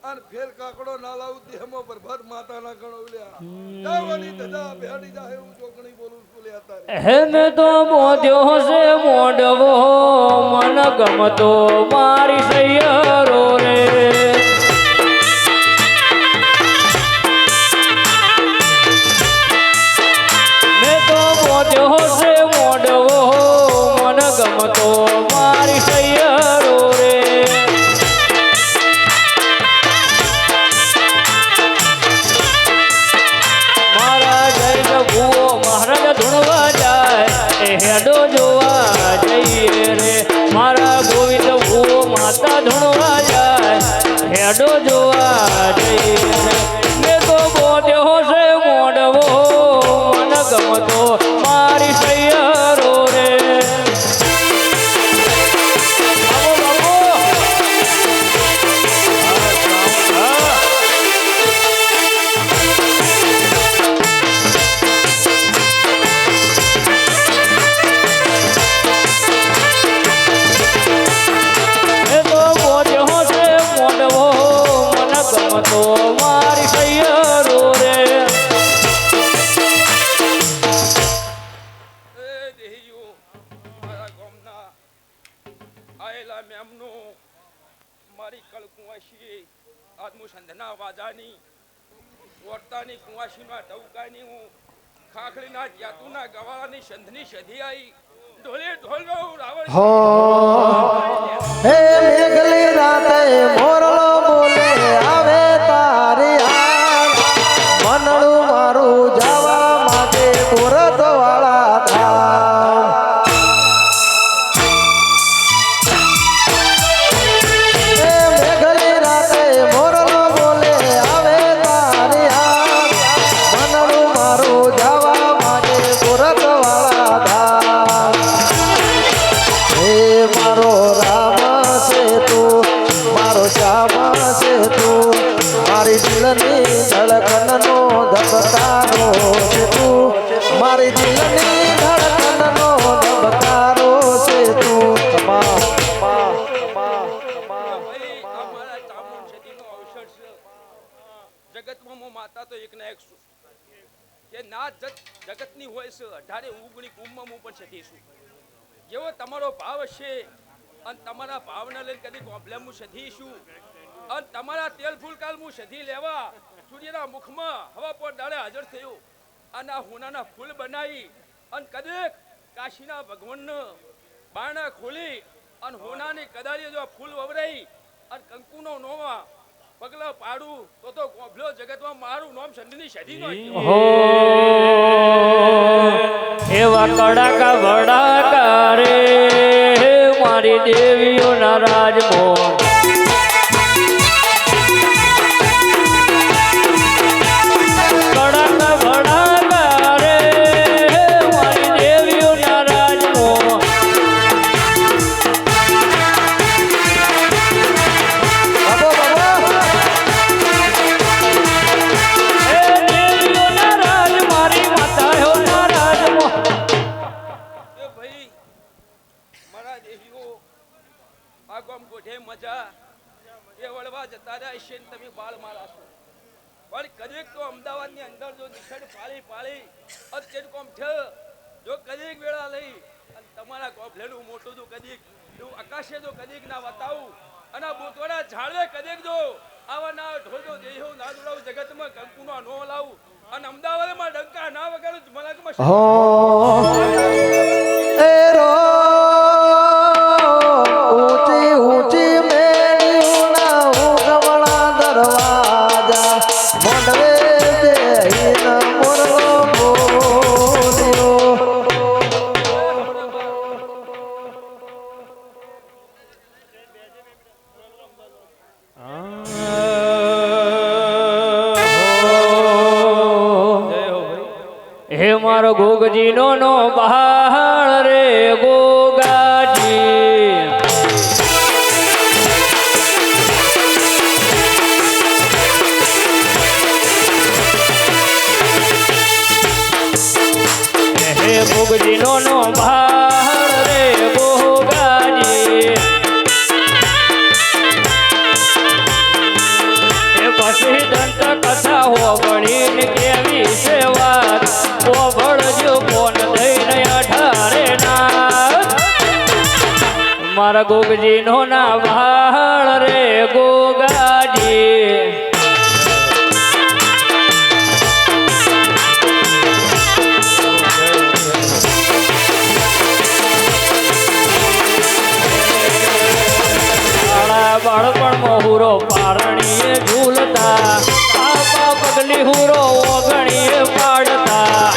અને ફેર કાકડો ના લાવું દેહમાં પ્રભાત માતા ના ગણવલ્યા જાવાની ધજા બેડી જાહે હું ચોકણી બોલું છું લે તારે હે મેં તો બોધ્યો છે મોડવો મન ગમતો મારી સૈયરો રે મેં તો બોધ્યો છે મોડવો મન ગમતો મારી સૈયરો રે મારા જય ભૂવો મહારાજ ધૂણવા જાય એ હેડો જોવા જઈએ રે મારા ગોવિંદ ભૂવો માતા ધૂણવા જાય હેડો જોવા જઈએ રે મેં તો બોધ્યો છે મોડવો મન ગમતો મારી સૈયરો રે બાબો એ તો બોધ્યો છે મોડવો મન ગમતો મારી સૈયરો રે એ દેહીઓ મારા ગામના આયેલા મેમનો મારી કલ કુંવાસી આદમુ સંધના વાજાની વર્તાની કુંવાસીના ટવકાની હું ખાખડીના જાતુના ગવાળાની સંધની સધી આવી ઢોલે ઢોલનો રાવણ હો હે મેઘલી રાતે મોરલો બોલે આવે તારી આગ મનડું મારું જવા માટે સુરત વાળા ધામ હે મેઘલી રાતે મોરલો બોલે આવે તારી આગ મનડું મારું જવા માટે સુરત વાળા ધામ હે મારો રામ છે તું મારો શ્યામ છે તું મારી દિલની ધડકનનો ધબકારો છે તું મારી દિલની ધડકનનો ધબકારો છે તું ભાઈ અમારા ચામુંડ સદીનો અવસર છે જગતમાં મો માતા તો એક ના એક છું કે ના જગતની હોય છે 18 ઉગણી કુંભમાં હું પણ સતી છું જેવો તમારો ભાવ છે અને તમારા ભાવને લઈને કદી કોમ્પ્લેમ હું સધીશું અને તમારા તેલ ફૂલકાલ હું સધી લેવા સૂર્યના મુખમાં હવા પર દાડે હાજર થયો અને આ હોનાના ફૂલ બનાવી અને કદેક કાશીના ભગવાનને બારણા ખોલી અને હોનાની કદાળી જો ફૂલ વવરાઈ અને કંકુનો નોવા પગલા પાડું તો ગોભલો જગતમાં મારું નામ સંધની સધી નો હો એવા કડાકા ભડાકા રે મારી દેવીઓના રાજમોહન કડાકા ભડાકા રે મારી દેવીઓના રાજમોહન એ દેવીઓના રાજ મારી માતા હોના રાજમોહન એ ભાઈ મારા દેવીઓ આ ગામ ગોઠે મજા એ વળવા જતા રહ્યા છે ને તમે બાળ મારા છો પણ કદીક તો અમદાવાદની અંદર જો નિખડ પાળી અત્યારે કોમ છે જો કદીક વેળા લઈ અને તમારા ગોફલેનું મોટું તો કદીક એવું આકાશે તો કદીક ના બતાવું અને આ બોતવાડા ઝાડવે કદીક જો આવા ના ઢોજો દેહો ના દોડાવું જગતમાં કંકુનો નો લાવું અને અમદાવાદમાં ડંકા ના વગાડું મલાકમાં હો એ રો ઊંચી ઊંચી મેળીઓના ઉગમણા દરવાજા મોઢવે બેહીને મોરલો બોલ્યો. હે મારો ગોગજીનો નો બહાર રે ગોગાજી હે ગોગજીનો નો બહાર રે ગોગાજી હે પછી દંત કથા હોવળીને કેવી છે વાત ઓભળજો કોણ દઈને અઢારે ના મારા ગોગજીનો ના ભાળ રે ગોગાજી બાળપણમાં હુરો પારણીએ ઝૂલતા આપા પગલી હુરો ઓગણીએ પાડતા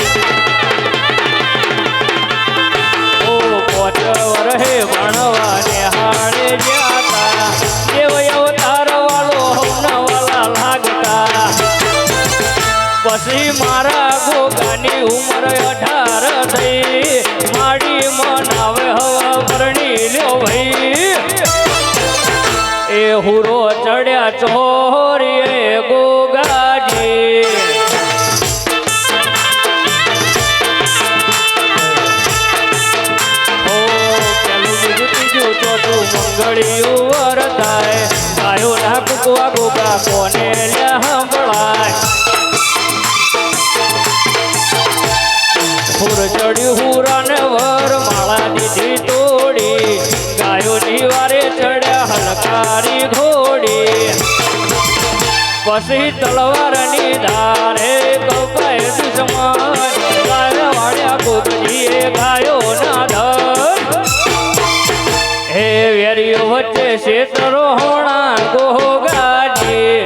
ઓ પોચ વરહે ભણવાને હાડે જાતા દેવ અવતાર વાળો હવનવાલા લાગતા પછી મારા ગોગાની ઉંમર 18 થઈ માડી મનાવે હવા પરણી લ્યો ભાઈ એ હુરો ચડ્યા ચોરીએ ગોગાજી ઓ પેલું બીજું ત્રીજું ચોથું મંગળિયું વરતાય ગાયો ના કુકવા ગોગા કોને લ્યા સંભળાય હુર ચડ્યું હુરાને વર માળા દીધી તોડી ગાયોની વારે ચડ્યા હલકારી ઘોડી પછી તલવારની ધારે કપાય દુશ્મન ગાય વાળ્યા ગોગજીએ ગાયો ના ધર હે વેરીઓ વચ્ચે શેતરો હોણા ગોગાજી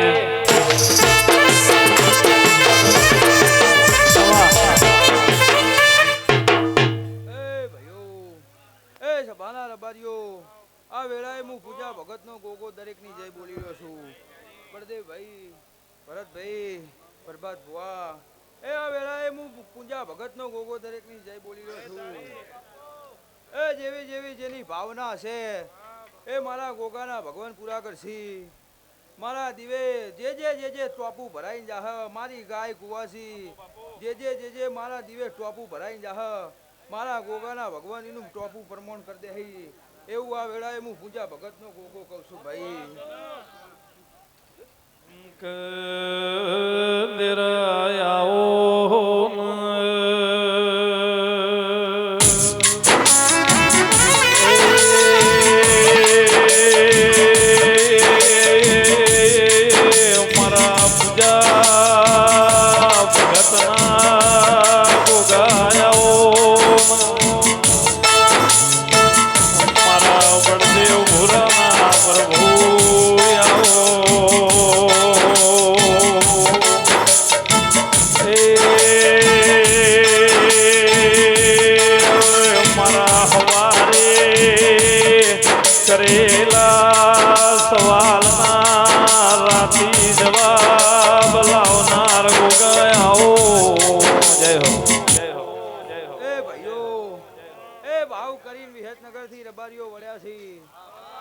સભાના રબારીઓ આ વેળાએ હું પૂજા ભગતનો ગોગો દરેકની જય બોલી રહ્યો છું બળદેવભાઈ ભરતભાઈ પ્રભાત ભુવા એ આ વેળાએ હું પૂજા ભગતનો ગોગો દરેકની જય બોલી રહ્યો છું એ જેવી જેવી જેની ભાવના છે એ મારા ગોગાના ભગવાન પૂરા કરશી મારા દીવે જે ટોપુ ભરાઈ જાહ મારી ગાય કુવાસી જે મારા દીવે ટોપુ ભરાઈ જાહ મારા ગોગાના ભગવાન એનું ટોપું પ્રમાણ કરી દે એવું આ વેળાએ હું પૂજા ભગતનો ગોગો કહું છું ભાઈ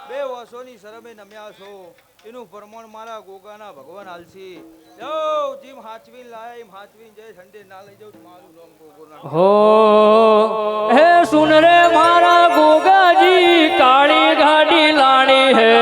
બે વર્ષોની શરમે નમ્યા છો એનું પ્રમાણ મારા ગોગાના ભગવાન હાલસી જાઓ જીમ હાચવીન લાયા એમ હાચવીન જય ઠંડે ના લઈ જાઉં મારું નામ ગોગો ના હો હે સુન રે મારા ગોગાજી કાળી ગાડી લાણી હે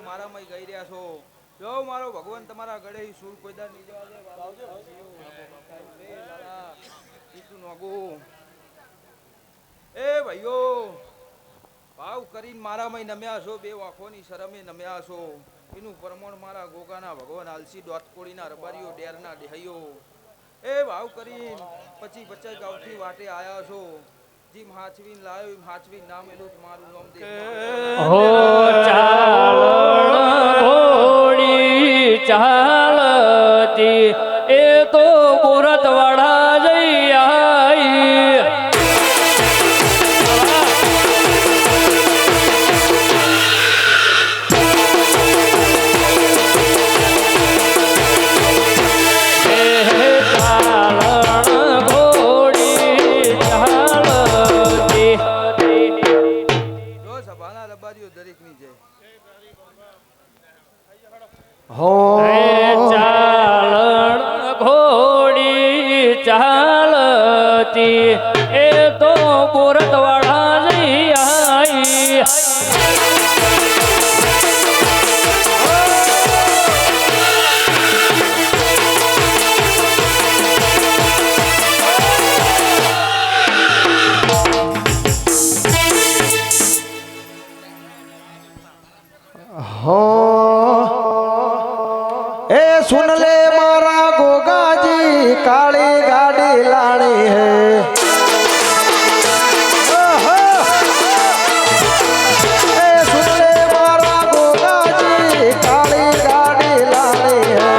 મારામાં ગઈ રહ્યા છો જો મારો ભગવાન તમારા ગળે સૂર કોઈદાર નહીં જવા દે લાલા, ઈટુ નોગુ. એ ભાઈઓ ભાવ કરીને મારામાં નમ્યા છો, બે વાંખોની શરમે નમ્યા છો, એનું પ્રમાણ મારા ગોગાના ભગવાન આલસી દોતકોડીના રબારીઓ ડેરના ડેહૈયો એ ભાવ કરીને 25-50 ગાઉથી વાટે આયા છો. જીમ હાચવીન લાયો એમ હાચવીન નામ એલું તમારું નામ દે. હો ચાલણ ઘોડી ચાલતી એ તો મુરત વાળા જઈ આઈ. જો સભાના રબારીઓ દરેકની જય. હો ચાલણ ઘોડી ચાલતી એ તો મુરત વાળા જઈ આઈ. हो ए सुन ले मारा गोगा जी काली गाड़ी लानी है ए सुन ले मारा गोगा जी काली गाड़ी लानी है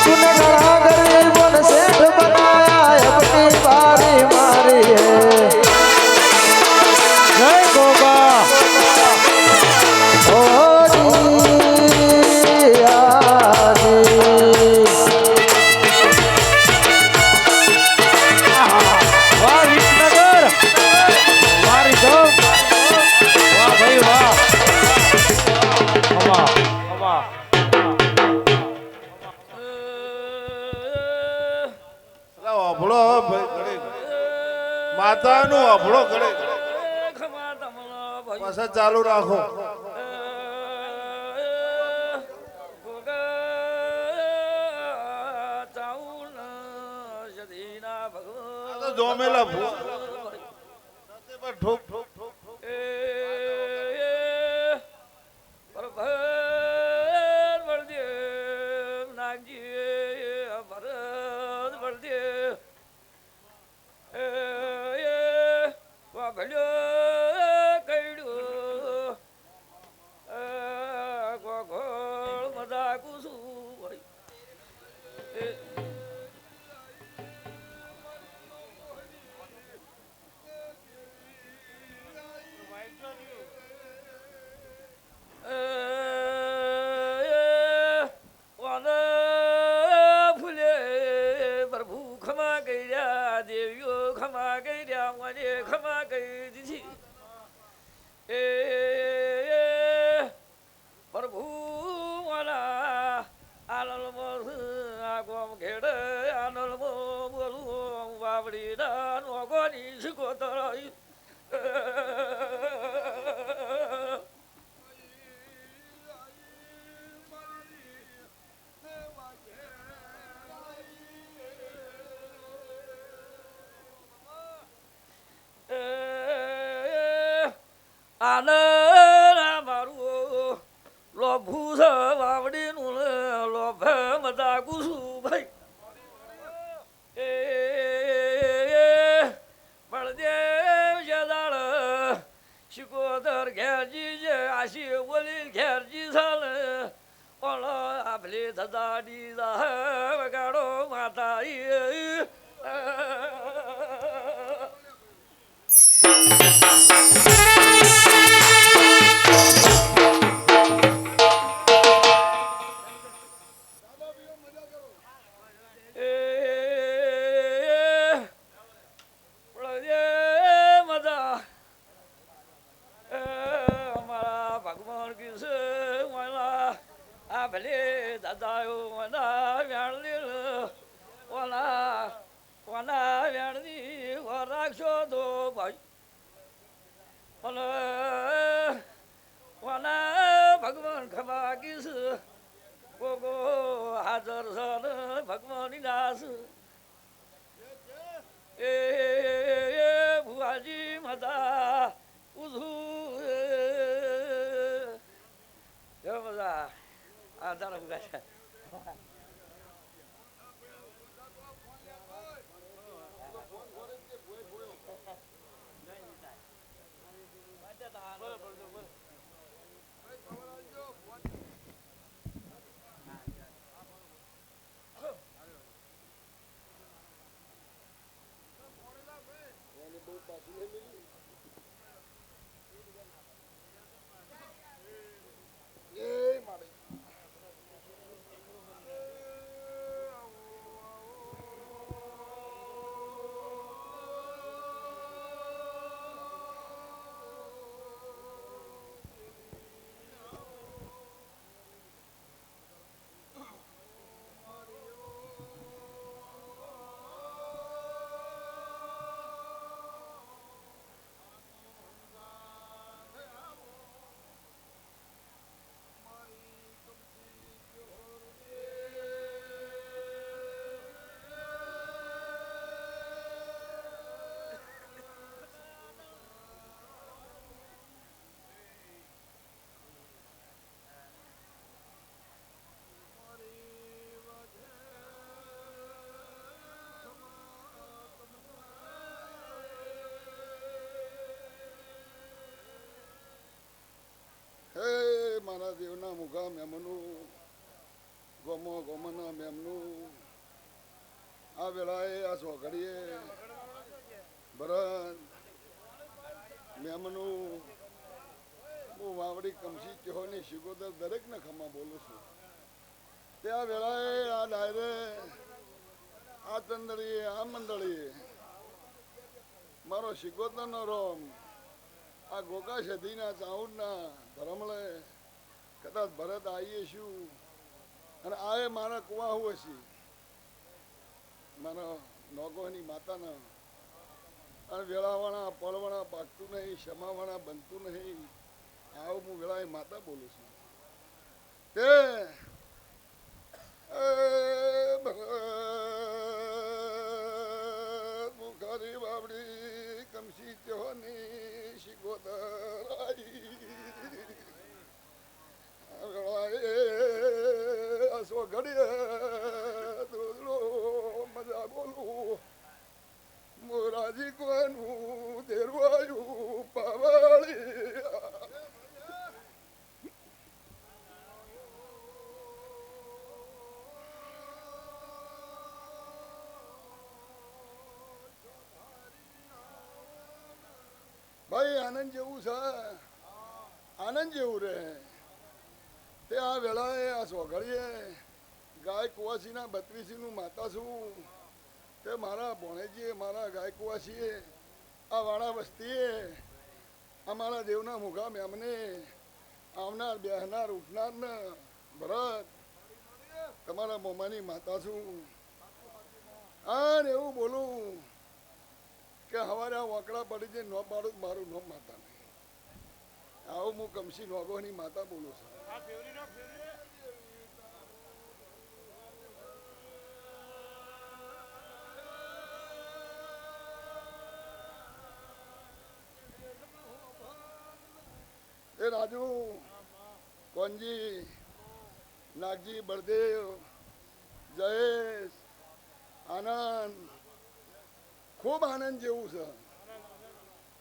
तूने घड़ा गरीबों ने सेठ बनाया अपनी बारी मारी है जय गोगा ओ जी आजी વાહ વિસનગર, મારી તો વાહ ભાઈ વાહ. અમા અમા અભળો ભાઈ ઘડે માતાનું અભળો ઘડે પાછા ચાલુ રાખો. આ તો જોમેલા ભૂ પર ઠોક ઠોક ઠોક ઠોક. આનરા મારું લોભું છે વાવડીનું લોભ મજા ગુસું ભાઈ એ બળદેવ જદાળ શિકોદર ઘેરજી જે આશી બોલી ઘેરજી સાલ ઓલો આપલી ધદાડી વગાડો માતા ભલે દાદાઓ વના વ્યાણની ઓલા વેણની રાખશો તો ભાઈ એ ભુવાજી મજા ઉધું એ મજા આ તારા ભુગા છે હે મારા દેવના મુખા મેમનું ગોમો ગોમના મેમનું આ વેળાએ આ સોઘડીએ ભરત મેમનું હું વાવડી કમસી ચહોની શિગોદર દરેકને ખમા બોલું છું તે આ વેળાએ આ ડાયરે આ ચંદડીએ આ મંડળીએ મારો શિગોદરનો રોમ આ ગોકા સધીના ચાઉડના ધરમળે કદાચ ભરત આવીએ શું અને આ મારા કુવા હું હશે મારા નોગોની માતાના અને વેળાવાળા પળવાળા પાકતું નહીં ક્ષમાવાળા બનતું નહીં આવું હું વેળાએ માતા બોલું છું તે મુખારી બાવડી કમસી ચહોની શિકોદર આસો ઘડીએ દોડલો મજા બોલું મોરાજી કોનું દેરવાયું પાવાળી ભાઈ આનંદ જેવું છે આનંદ જેવું રહે તે આ વેળાએ આ સોઘડીએ ગાય કુવાસીના 32નું માતા છું તે મારા ભોણેજીએ મારા ગાય કુવાસીએ આ વાળા વસ્તીએ અમારા દેવના મુખા મેમને આવનાર બેહનાર ઉઠનાર ને ભરત તમારા મોમાની માતા છું અને એવું બોલું કે હવારે આ વાંકડા પડી જાય ન પાડું મારું નોમ માતા નહીં આવું હું કમસી નોગોની માતા બોલું છું એ રાજુ કોનજી નાગજી બળદેવ જયેશ આનંદ ખૂબ આનંદ જેવું છે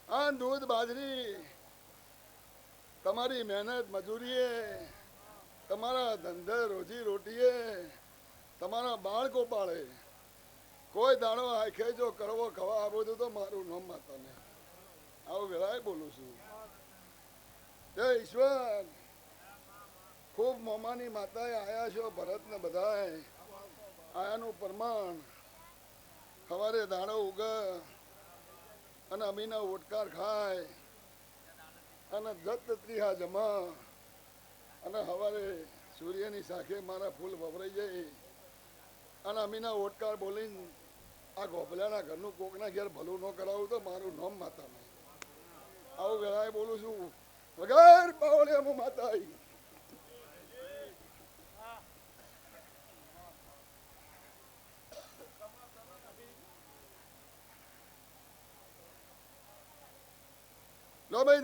આ દૂધ બાજરી તમારી મહેનત મજૂરીએ તમારા ધંધે રોજી રોટીએ તમારા બાળકો પાળે કોઈ દાણો આંખે જો કરવો ખવા આ બધું તો મારું નામ માતાને આવું વેળાએ બોલું છું જય ઈશ્વર ખૂબ મોમાની માતાએ આયા છો ભરતને બધાએ આયાનું પ્રમાણ સવારે દાણો ઉગે અને અમીના ઓટકાર ખાય અને જત ત્રીહા જમા અને સવારે સૂર્યની સાખે મારા ફૂલ વવરાઈ જાય અને અમીના ઓટકાર બોલીને આ ગોપલાના ઘરનું કોકના ઘેર ભલું ન કરાવું તો મારું નામ માતા નહીં આવું વેળાએ બોલું છું વગર પાવળે હું માતા આવી લો ભાઈ